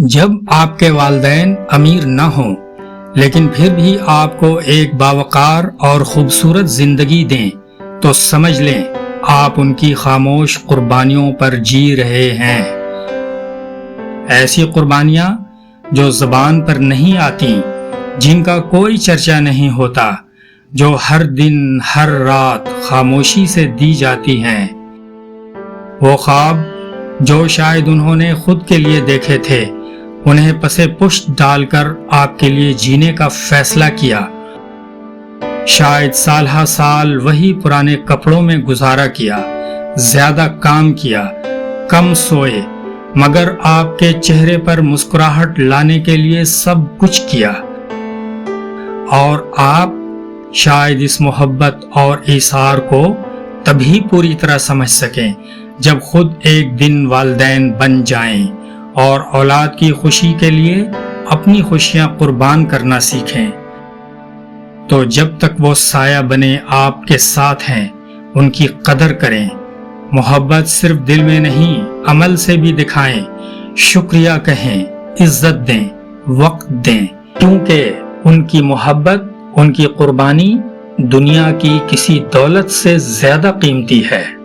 جب آپ کے والدین امیر نہ ہوں لیکن پھر بھی آپ کو ایک باوقار اور خوبصورت زندگی دیں تو سمجھ لیں آپ ان کی خاموش قربانیوں پر جی رہے ہیں۔ ایسی قربانیاں جو زبان پر نہیں آتی، جن کا کوئی چرچا نہیں ہوتا، جو ہر دن ہر رات خاموشی سے دی جاتی ہیں۔ وہ خواب جو شاید انہوں نے خود کے لیے دیکھے تھے، انہیں پسے پشت ڈال کر آپ کے لیے جینے کا فیصلہ کیا۔ شاید سال ہا سال وہی پرانے کپڑوں میں گزارا کیا، زیادہ کام کیا، کم سوئے، مگر آپ کے چہرے پر مسکراہٹ لانے کے لیے سب کچھ کیا۔ اور آپ شاید اس محبت اور ایثار کو تبھی پوری طرح سمجھ سکیں جب خود ایک دن والدین بن جائیں اور اولاد کی خوشی کے لیے اپنی خوشیاں قربان کرنا سیکھیں۔ تو جب تک وہ سایہ بنے آپ کے ساتھ ہیں، ان کی قدر کریں، محبت صرف دل میں نہیں عمل سے بھی دکھائیں، شکریہ کہیں، عزت دیں، وقت دیں، کیونکہ ان کی محبت، ان کی قربانی دنیا کی کسی دولت سے زیادہ قیمتی ہے۔